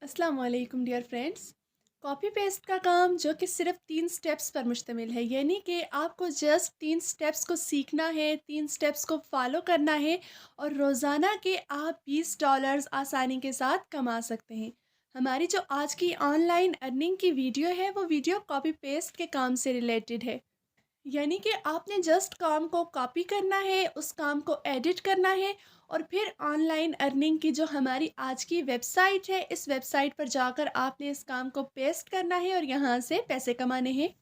अस्सलाम वालेकुम dear friends. Copy paste का काम जो कि सिर्फ 3 स्टेप्स पर मुश्तमिल है, यानी कि आपको जस्ट 3 स्टेप्स को सीखना है, 3 स्टेप्स को फॉलो करना है और रोज़ाना के आप $20 आसानी के साथ कमा सकते हैं। हमारी जो आज की ऑनलाइन अर्निंग की वीडियो है वो वीडियो कॉपी पेस्ट के काम से रिलेटेड है। यानी कि आपने जस्ट काम को कॉपी करना है, उस काम को एडिट करना है और फिर ऑनलाइन अर्निंग की जो हमारी आज की वेबसाइट है, इस वेबसाइट पर जाकर आपने इस काम को पेस्ट करना है और यहाँ से पैसे कमाने हैं।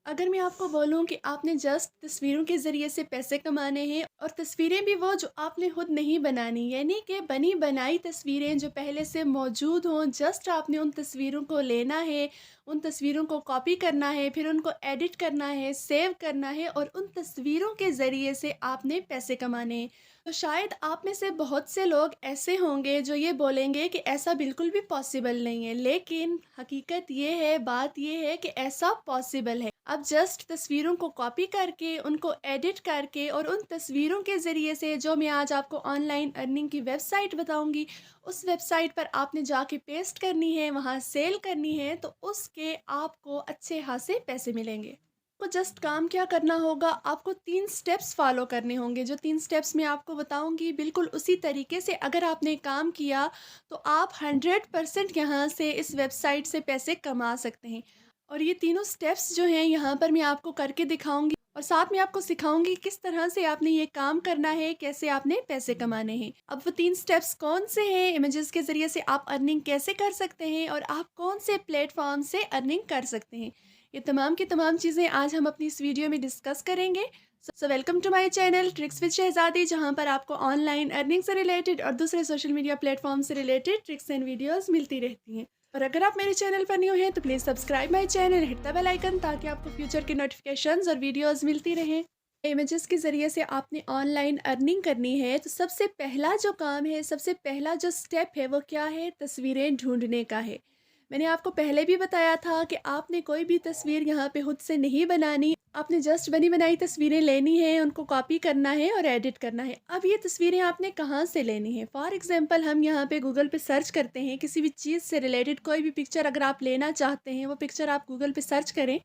अगर मैं आपको बोलूँ कि आपने जस्ट तस्वीरों के ज़रिए से पैसे कमाने हैं और तस्वीरें भी वो जो आपने खुद नहीं बनानी, यानी कि बनी बनाई तस्वीरें जो पहले से मौजूद हों, जस्ट आपने उन तस्वीरों को लेना है, उन तस्वीरों को कॉपी करना है, फिर उनको एडिट करना है, सेव करना है और उन तस्वीरों के ज़रिए से आपने पैसे कमाने हैं। तो शायद आप में से बहुत से लोग ऐसे होंगे जो ये बोलेंगे कि ऐसा बिल्कुल भी पॉसिबल नहीं है, लेकिन हकीकत ये है, बात ये है कि ऐसा पॉसिबल है। अब जस्ट तस्वीरों को कॉपी करके, उनको एडिट करके और उन तस्वीरों के ज़रिए से जो मैं आज आपको ऑनलाइन अर्निंग की वेबसाइट बताऊंगी, उस वेबसाइट पर आपने जाके पेस्ट करनी है, वहाँ सेल करनी है, तो उसके आपको अच्छे खासे पैसे मिलेंगे। तो जस्ट काम क्या करना होगा, आपको 3 स्टेप्स फॉलो करने होंगे। जो 3 स्टेप्स मैं आपको बताऊंगी, बिल्कुल उसी तरीके से अगर आपने काम किया तो आप 100% यहाँ से इस वेबसाइट से पैसे कमा सकते हैं। और ये तीनों स्टेप्स जो हैं यहाँ पर मैं आपको करके दिखाऊंगी और साथ में आपको सिखाऊंगी किस तरह से आपने ये काम करना है, कैसे आपने पैसे कमाने हैं। अब वो 3 स्टेप्स कौन से हैं, इमेजेस के ज़रिए से आप अर्निंग कैसे कर सकते हैं और आप कौन से प्लेटफॉर्म से अर्निंग कर सकते हैं, ये तमाम की तमाम चीज़ें आज हम अपनी इस वीडियो में डिस्कस करेंगे। So welcome to my channel tricks with Shahzadi, जहां पर आपको ऑनलाइन अर्निंग से रिलेटेड और दूसरे सोशल मीडिया प्लेटफॉर्म से रिलेटेड ट्रिक्स एंड वीडियोस मिलती रहती हैं। और अगर आप मेरे चैनल पर न्यू हैं तो please subscribe my channel, hit the bell icon, ताकि आपको फ्यूचर के नोटिफिकेशंस और वीडियोस मिलती रहें। इमेजेस के ज़रिए से आपने ऑनलाइन अर्निंग करनी है तो सबसे पहला जो काम है, सबसे पहला जो स्टेप है वो क्या है, तस्वीरें ढूंढने का है। मैंने आपको पहले भी बताया था कि आपने कोई भी तस्वीर यहाँ पे खुद से नहीं बनानी, आपने जस्ट बनी बनाई तस्वीरें लेनी है, उनको कॉपी करना है और एडिट करना है। अब ये तस्वीरें आपने कहाँ से लेनी है, फॉर एग्जांपल हम यहाँ पे गूगल पे सर्च करते हैं, किसी भी चीज़ से रिलेटेड कोई भी पिक्चर अगर आप लेना चाहते हैं, वो पिक्चर आप गूगल पे सर्च करें।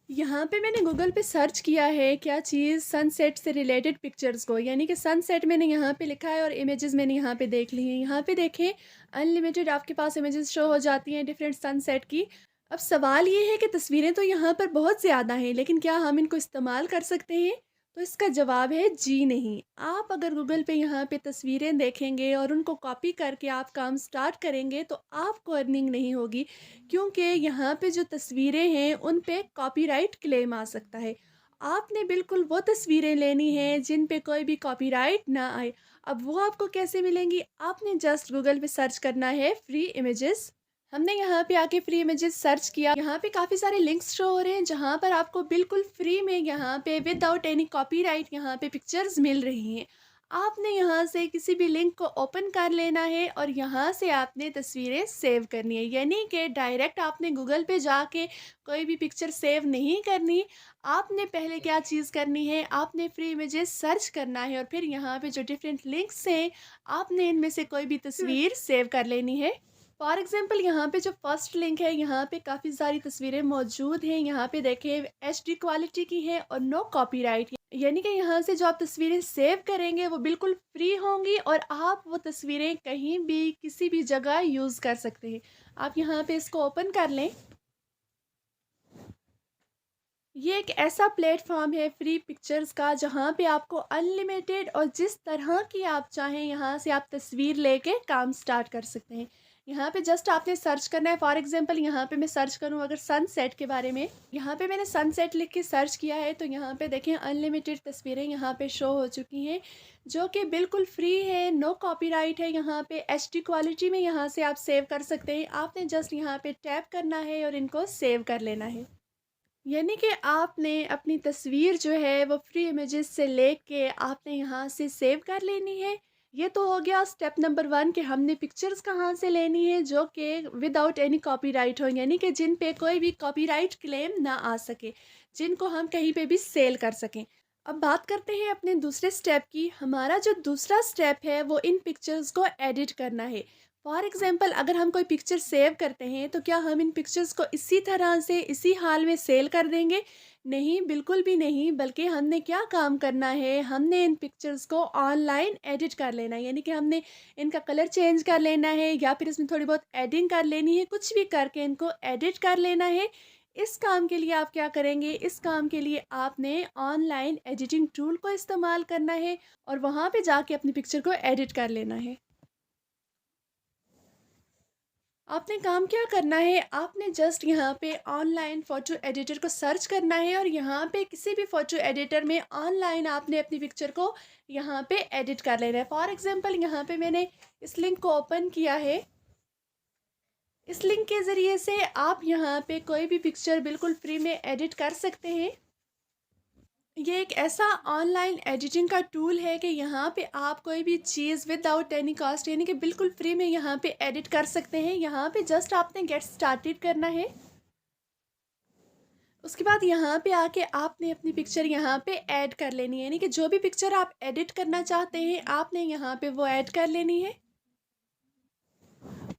यहाँ पे मैंने गूगल पे सर्च किया है क्या चीज़, सनसेट से रिलेटेड पिक्चर्स को, यानी कि सनसेट मैंने यहाँ पे लिखा है और इमेजेस मैंने यहाँ पे देख ली हैं। यहाँ पे देखें, अनलिमिटेड आपके पास इमेजेस शो हो जाती हैं डिफरेंट सनसेट की। अब सवाल ये है कि तस्वीरें तो यहाँ पर बहुत ज़्यादा हैं, लेकिन क्या हम इनको इस्तेमाल कर सकते हैं? तो इसका जवाब है जी नहीं। आप अगर गूगल पे यहाँ पे तस्वीरें देखेंगे और उनको कॉपी करके आप काम स्टार्ट करेंगे तो आपको अर्निंग नहीं होगी, क्योंकि यहाँ पे जो तस्वीरें हैं उन पे कॉपीराइट क्लेम आ सकता है। आपने बिल्कुल वो तस्वीरें लेनी हैं जिन पे कोई भी कॉपीराइट ना आए। अब वो आपको कैसे मिलेंगी, आपने जस्ट गूगल पे सर्च करना है फ्री इमेजेस। हमने यहाँ पे आके फ्री इमेजेस सर्च किया, यहाँ पे काफ़ी सारे लिंक्स शो हो रहे हैं जहाँ पर आपको बिल्कुल फ्री में यहाँ पे विदाउट एनी कॉपीराइट यहाँ पे पिक्चर्स मिल रही हैं। आपने यहाँ से किसी भी लिंक को ओपन कर लेना है और यहाँ से आपने तस्वीरें सेव करनी है, यानी कि डायरेक्ट आपने गूगल पे जाके कोई भी पिक्चर सेव नहीं करनी। आपने पहले क्या चीज़ करनी है, आपने फ्री इमेजेस सर्च करना है और फिर यहाँ पे जो डिफरेंट लिंक्स हैं, आपने इनमें से कोई भी तस्वीर सेव कर लेनी है। फॉर एग्जाम्पल यहाँ पे जो फर्स्ट लिंक है, यहाँ पे काफ़ी सारी तस्वीरें मौजूद हैं। यहाँ पे देखें, एचडी क्वालिटी की है और नो कॉपीराइट, यानी कि यहाँ से जो आप तस्वीरें सेव करेंगे वो बिल्कुल फ्री होंगी और आप वो तस्वीरें कहीं भी किसी भी जगह यूज़ कर सकते हैं। आप यहाँ पे इसको ओपन कर लें। ये एक ऐसा प्लेटफॉर्म है फ्री पिक्चर्स का जहाँ पे आपको अनलिमिटेड और जिस तरह की आप चाहें यहाँ से आप तस्वीर लेके काम स्टार्ट कर सकते हैं। यहाँ पे जस्ट आपने सर्च करना है। फॉर एग्जांपल यहाँ पे मैं सर्च करूँ अगर सनसेट के बारे में, यहाँ पे मैंने सनसेट लिख के सर्च किया है तो यहाँ पे देखें अनलिमिटेड तस्वीरें यहाँ पे शो हो चुकी हैं जो कि बिल्कुल फ्री है, नो कॉपीराइट है। यहाँ पे एचडी क्वालिटी में यहाँ से आप सेव कर सकते हैं। आपने जस्ट यहाँ पे टैप करना है और इनको सेव कर लेना है, यानी कि आपने अपनी तस्वीर जो है वो फ्री इमेजेस से लेके आपने यहाँ से सेव कर लेनी है। ये तो हो गया स्टेप नंबर 1 कि हमने पिक्चर्स कहाँ से लेनी है जो कि विदाउट एनी कॉपीराइट हो, यानी कि जिन पे कोई भी कॉपीराइट क्लेम ना आ सके, जिनको हम कहीं पे भी सेल कर सकें। अब बात करते हैं अपने दूसरे स्टेप की। हमारा जो दूसरा स्टेप है वो इन पिक्चर्स को एडिट करना है। फॉर एग्ज़ाम्पल अगर हम कोई पिक्चर सेव करते हैं तो क्या हम इन पिक्चर्स को इसी तरह से इसी हाल में सेल कर देंगे? नहीं, बिल्कुल भी नहीं, बल्कि हमने क्या काम करना है, हमने इन पिक्चर्स को ऑनलाइन एडिट कर लेना है। यानी कि हमने इनका कलर चेंज कर लेना है या फिर इसमें थोड़ी बहुत एडिंग कर लेनी है, कुछ भी करके इनको एडिट कर लेना है। इस काम के लिए आप क्या करेंगे, इस काम के लिए आपने ऑनलाइन एडिटिंग टूल को इस्तेमाल करना है और वहाँ पे जाके अपनी पिक्चर को एडिट कर लेना है। आपने काम क्या करना है, आपने जस्ट यहाँ पे ऑनलाइन फ़ोटो एडिटर को सर्च करना है और यहाँ पे किसी भी फ़ोटो एडिटर में ऑनलाइन आपने अपनी पिक्चर को यहाँ पे एडिट कर लेना है। फॉर एग्ज़ाम्पल यहाँ पे मैंने इस लिंक को ओपन किया है। इस लिंक के ज़रिए से आप यहाँ पे कोई भी पिक्चर बिल्कुल फ्री में एडिट कर सकते हैं। ये एक ऐसा ऑनलाइन एडिटिंग का टूल है कि यहाँ पे आप कोई भी चीज़ विदाउट एनी कॉस्ट यानी कि बिल्कुल फ्री में यहाँ पे एडिट कर सकते हैं। यहाँ पे जस्ट आपने गेट स्टार्टेड करना है। उसके बाद यहाँ पे आके आपने अपनी पिक्चर यहाँ पे ऐड कर लेनी है, यानी कि जो भी पिक्चर आप एडिट करना चाहते हैं आपने यहाँ पे वो ऐड कर लेनी है।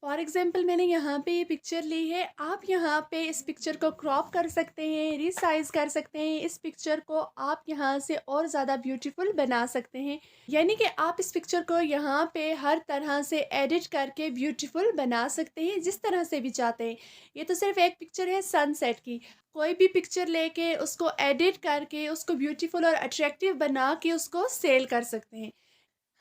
फॉर एग्जाम्पल मैंने यहाँ पे ये पिक्चर ली है। आप यहाँ पे इस पिक्चर को क्रॉप कर सकते हैं, रिसाइज कर सकते हैं। इस पिक्चर को आप यहाँ से और ज़्यादा ब्यूटीफुल बना सकते हैं, यानी कि आप इस पिक्चर को यहाँ पे हर तरह से एडिट करके ब्यूटीफुल बना सकते हैं जिस तरह से भी चाहते हैं। ये तो सिर्फ एक पिक्चर है सनसेट की, कोई भी पिक्चर लेके उसको एडिट करके उसको ब्यूटीफुल और अट्रैक्टिव बना के उसको सेल कर सकते हैं।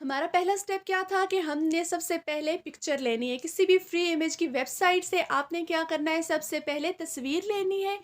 हमारा पहला स्टेप क्या था कि हमने सबसे पहले पिक्चर लेनी है। किसी भी फ्री इमेज की वेबसाइट से आपने क्या करना है, सबसे पहले तस्वीर लेनी है।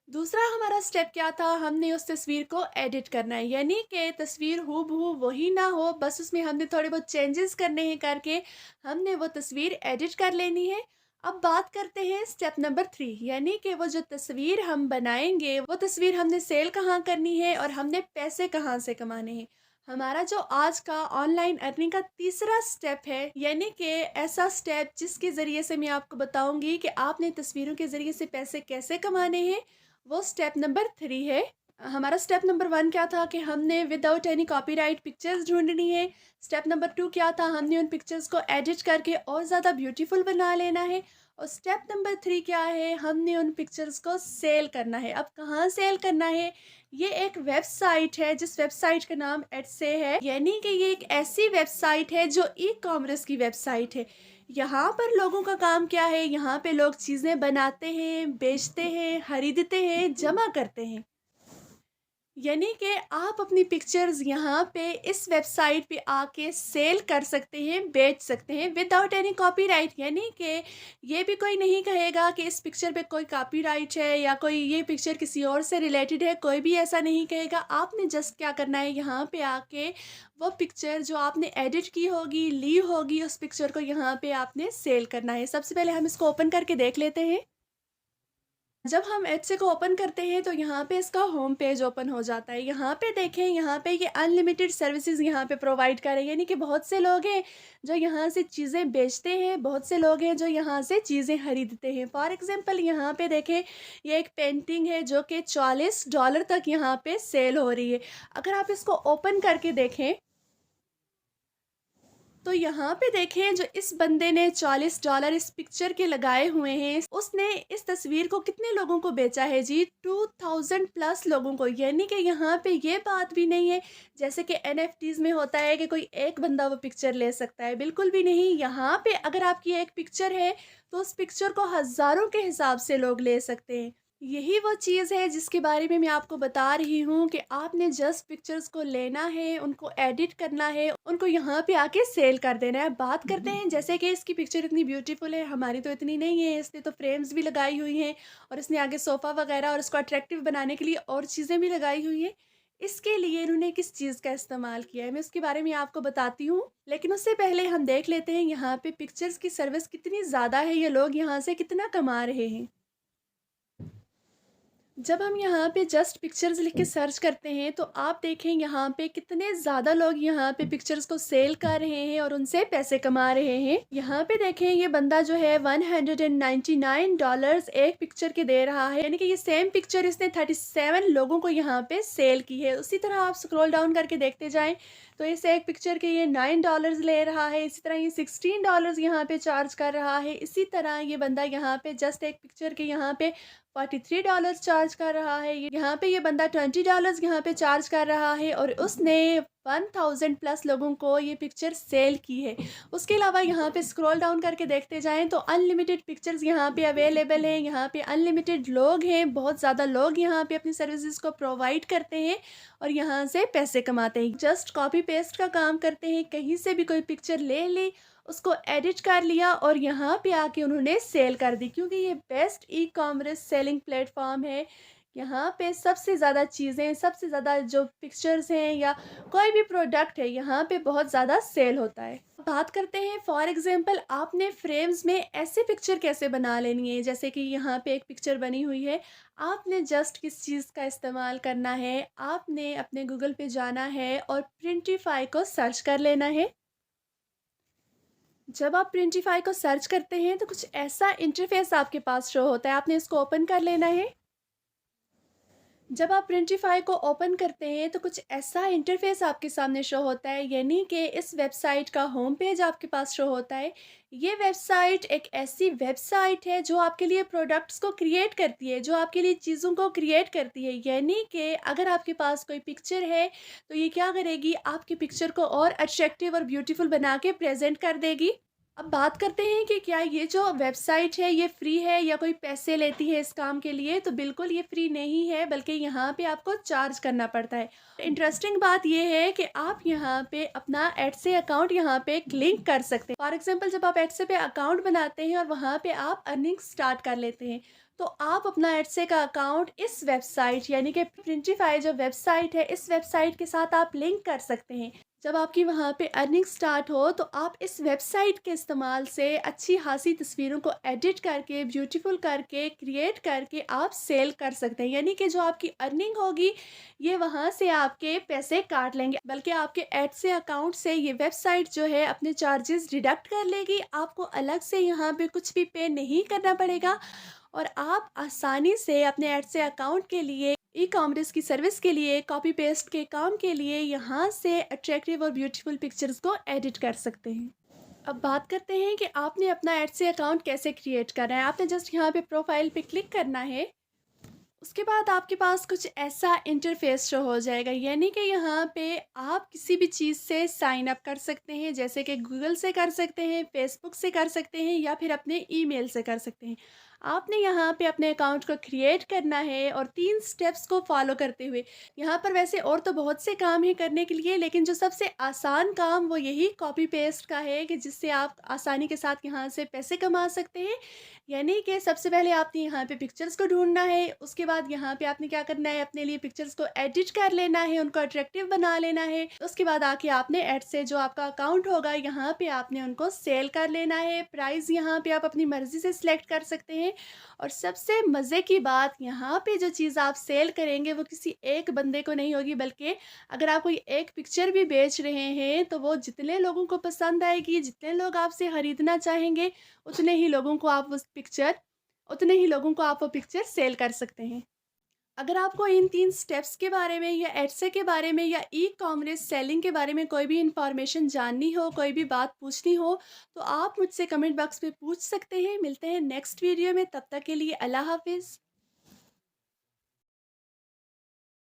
दूसरा हमारा स्टेप क्या था, हमने उस तस्वीर को एडिट करना है, यानी कि तस्वीर हूबहू वही ना हो, बस उसमें हमने थोड़े बहुत चेंजेस करने हैं करके हमने वो तस्वीर एडिट कर लेनी है। अब बात करते हैं स्टेप नंबर 3, यानी कि वो जो तस्वीर हम बनाएंगे वो तस्वीर हमने सेल कहाँ करनी है और हमने पैसे कहाँ से कमाने हैं। हमारा जो आज का ऑनलाइन अर्निंग का तीसरा स्टेप है, यानी कि ऐसा स्टेप जिसके ज़रिए से मैं आपको बताऊंगी कि आपने तस्वीरों के ज़रिए से पैसे कैसे कमाने हैं, वो स्टेप नंबर 3 है। हमारा स्टेप नंबर 1 क्या था कि हमने विदाउट एनी कॉपीराइट पिक्चर्स ढूंढनी है। स्टेप नंबर 2 क्या था, हमने उन पिक्चर्स को एडिट करके और ज़्यादा ब्यूटीफुल बना लेना है। और स्टेप नंबर 3 क्या है, हमने उन पिक्चर्स को सेल करना है। अब कहाँ सेल करना है, ये एक वेबसाइट है जिस वेबसाइट का नाम एडसे है, यानी कि ये एक ऐसी वेबसाइट है जो ई कॉमर्स की वेबसाइट है। यहाँ पर लोगों का काम क्या है, यहाँ पे लोग चीज़ें बनाते हैं, बेचते हैं, खरीदते हैं, जमा करते हैं। यानी कि आप अपनी पिक्चर्स यहाँ पे इस वेबसाइट पे आके सेल कर सकते हैं, बेच सकते हैं विदाउट एनी कॉपीराइट। यानी कि ये भी कोई नहीं कहेगा कि इस पिक्चर पे कोई कॉपीराइट है या कोई ये पिक्चर किसी और से रिलेटेड है, कोई भी ऐसा नहीं कहेगा। आपने जस्ट क्या करना है, यहाँ पे आके वो पिक्चर जो आपने एडिट की होगी, ली होगी, उस पिक्चर को यहाँ पे आपने सेल करना है। सबसे पहले हम इसको ओपन करके देख लेते हैं। जब हम एडसे को ओपन करते हैं तो यहाँ पे इसका होम पेज ओपन हो जाता है। यहाँ पे देखें, यहाँ पे ये अनलिमिटेड सर्विसेज यहाँ पे प्रोवाइड कर रहे हैं, यानी कि बहुत से लोग हैं जो यहाँ से चीज़ें बेचते हैं, बहुत से लोग हैं जो यहाँ से चीज़ें खरीदते हैं। फॉर एग्जांपल यहाँ पे देखें, ये एक पेंटिंग है जो कि $40 तक यहाँ पे सेल हो रही है। अगर आप इसको ओपन करके देखें तो यहाँ पे देखें, जो इस बंदे ने $40 इस पिक्चर के लगाए हुए हैं, उसने इस तस्वीर को कितने लोगों को बेचा है जी, 2000 प्लस लोगों को। यानी कि यहाँ पे ये बात भी नहीं है जैसे कि एनएफटीज में होता है कि कोई एक बंदा वो पिक्चर ले सकता है, बिल्कुल भी नहीं। यहाँ पे अगर आपकी एक पिक्चर है तो उस पिक्चर को हज़ारों के हिसाब से लोग ले सकते हैं। यही वो चीज़ है जिसके बारे में मैं आपको बता रही हूँ कि आपने जस्ट पिक्चर्स को लेना है, उनको एडिट करना है, उनको यहाँ पे आके सेल कर देना है। बात करते हैं, जैसे कि इसकी पिक्चर इतनी ब्यूटीफुल है, हमारी तो इतनी नहीं है। इसने तो फ्रेम्स भी लगाई हुई हैं और इसने आगे सोफ़ा वगैरह और इसको अट्रैक्टिव बनाने के लिए और चीज़ें भी लगाई हुई हैं। इसके लिए इन्होंने किस चीज़ का इस्तेमाल किया है, मैं उसके बारे में आपको बताती हूँ। लेकिन उससे पहले हम देख लेते हैं यहाँ पे पिक्चर्स की सर्विस कितनी ज़्यादा है, ये लोग यहाँ से कितना कमा रहे हैं। जब हम यहाँ पे जस्ट पिक्चर्स लिख के सर्च करते हैं तो आप देखें यहाँ पे कितने ज़्यादा लोग यहाँ पे पिक्चर्स को सेल कर रहे हैं और उनसे पैसे कमा रहे हैं। यहाँ पे देखें ये बंदा जो है $199 एक पिक्चर के दे रहा है, यानी कि ये सेम पिक्चर इसने 37 लोगों को यहाँ पे सेल की है। उसी तरह आप स्क्रॉल डाउन करके देखते जाएं तो इस एक पिक्चर के ये $9 ले रहा है, इसी तरह ये $16 यहाँ पे चार्ज कर रहा है। इसी तरह ये बंदा यहाँ पे जस्ट एक पिक्चर के यहाँ पे $43 चार्ज कर रहा है। यहाँ पे ये बंदा $20 यहाँ पे चार्ज कर रहा है और उसने 1000 प्लस लोगों को ये पिक्चर सेल की है। उसके अलावा यहाँ पे स्क्रॉल डाउन करके देखते जाएं तो अनलिमिटेड पिक्चर्स यहाँ पे अवेलेबल हैं। यहाँ पे अनलिमिटेड लोग हैं, बहुत ज़्यादा लोग यहाँ पे अपनी सर्विसेज को प्रोवाइड करते हैं और यहाँ से पैसे कमाते हैं। जस्ट कॉपी पेस्ट का काम करते हैं, कहीं से भी कोई पिक्चर ले ली, उसको एडिट कर लिया और यहाँ पे आके उन्होंने सेल कर दी, क्योंकि ये best e commerce selling platform है। यहाँ पे सबसे ज़्यादा चीज़ें, सबसे ज़्यादा जो पिक्चर्स हैं या कोई भी प्रोडक्ट है, यहाँ पे बहुत ज़्यादा सेल होता है। बात करते हैं फॉर एग्जांपल आपने फ्रेम्स में ऐसे पिक्चर कैसे बना लेनी है। जैसे कि यहाँ पे एक पिक्चर बनी हुई है, आपने जस्ट किस चीज़ का इस्तेमाल करना है, आपने अपने गूगल पे जाना है और प्रिंटिफाई को सर्च कर लेना है। जब आप प्रिंटिफाई को सर्च करते हैं तो कुछ ऐसा इंटरफेस आपके पास शो होता है, आपने इसको ओपन कर लेना है। जब आप प्रिंटिफाई को ओपन करते हैं तो कुछ ऐसा इंटरफेस आपके सामने शो होता है, यानी कि इस वेबसाइट का होम पेज आपके पास शो होता है। ये वेबसाइट एक ऐसी वेबसाइट है जो आपके लिए प्रोडक्ट्स को क्रिएट करती है, जो आपके लिए चीज़ों को क्रिएट करती है। यानी कि अगर आपके पास कोई पिक्चर है तो ये क्या करेगी, आपकी पिक्चर को और अट्रैक्टिव और ब्यूटीफुल बना के प्रेजेंट कर देगी। अब बात करते हैं कि क्या ये जो वेबसाइट है ये फ्री है या कोई पैसे लेती है इस काम के लिए। तो बिल्कुल ये फ्री नहीं है, बल्कि यहाँ पे आपको चार्ज करना पड़ता है। इंटरेस्टिंग बात ये है कि आप यहाँ पे अपना एडसे अकाउंट यहाँ पे लिंक कर सकते हैं। फॉर एग्जांपल जब आप एडसे पे अकाउंट बनाते हैं और वहाँ पे आप अर्निंग स्टार्ट कर लेते हैं तो आप अपना एडसे का अकाउंट इस वेबसाइट यानी कि प्रिंटिफाई जो वेबसाइट है, इस वेबसाइट के साथ आप लिंक कर सकते हैं। जब आपकी वहाँ पे अर्निंग स्टार्ट हो तो आप इस वेबसाइट के इस्तेमाल से अच्छी खासी तस्वीरों को एडिट करके, ब्यूटीफुल करके, क्रिएट करके आप सेल कर सकते हैं। यानी कि जो आपकी अर्निंग होगी ये वहाँ से आपके पैसे काट लेंगे, बल्कि आपके एड से अकाउंट से ये वेबसाइट जो है अपने चार्जेस डिडक्ट कर लेगी। आपको अलग से यहाँ पे कुछ भी पे नहीं करना पड़ेगा और आप आसानी से अपने एड से अकाउंट के लिए, ई कॉमर्स की सर्विस के लिए, कॉपी पेस्ट के काम के लिए यहाँ से अट्रैक्टिव और ब्यूटीफुल पिक्चर्स को एडिट कर सकते हैं। अब बात करते हैं कि आपने अपना एड से अकाउंट कैसे क्रिएट करना है। आपने जस्ट यहाँ पे प्रोफाइल पे क्लिक करना है। उसके बाद आपके पास कुछ ऐसा इंटरफेस शो हो जाएगा, यानी कि यहाँ पे आप किसी भी चीज़ से साइन अप कर सकते हैं, जैसे कि गूगल से कर सकते हैं, फेसबुक से कर सकते हैं या फिर अपने ईमेल से कर सकते हैं। आपने यहाँ पे अपने अकाउंट को क्रिएट करना है और 3 स्टेप्स को फॉलो करते हुए, यहाँ पर वैसे और तो बहुत से काम हैं करने के लिए, लेकिन जो सबसे आसान काम वो यही कॉपी पेस्ट का है कि जिससे आप आसानी के साथ यहाँ से पैसे कमा सकते हैं। यानी कि सबसे पहले आपने यहाँ पे पिक्चर्स को ढूंढना है, उसके बाद यहाँ पे आपने क्या करना है, अपने लिए पिक्चर्स को एडिट कर लेना है, उनको अट्रैक्टिव बना लेना है। उसके बाद आके आपने एड से जो आपका अकाउंट होगा यहाँ पे आपने उनको सेल कर लेना है। प्राइस यहाँ पे आप अपनी मर्जी से सिलेक्ट कर सकते हैं और सबसे मज़े की बात, यहाँ पे जो चीज़ आप सेल करेंगे वो किसी एक बंदे को नहीं होगी, बल्कि अगर आप कोई एक पिक्चर भी बेच रहे हैं तो वो जितने लोगों को पसंद आएगी, जितने लोग आपसे ख़रीदना चाहेंगे, उतने ही लोगों को आप वो पिक्चर सेल कर सकते हैं। अगर आपको इन 3 स्टेप्स के बारे में या एडसे के बारे में या ई कॉमर्स सेलिंग के बारे में कोई भी इंफॉर्मेशन जाननी हो, कोई भी बात पूछनी हो, तो आप मुझसे कमेंट बॉक्स में पूछ सकते हैं। मिलते हैं नेक्स्ट वीडियो में, तब तक के लिए अल्लाह हाफ़िज़।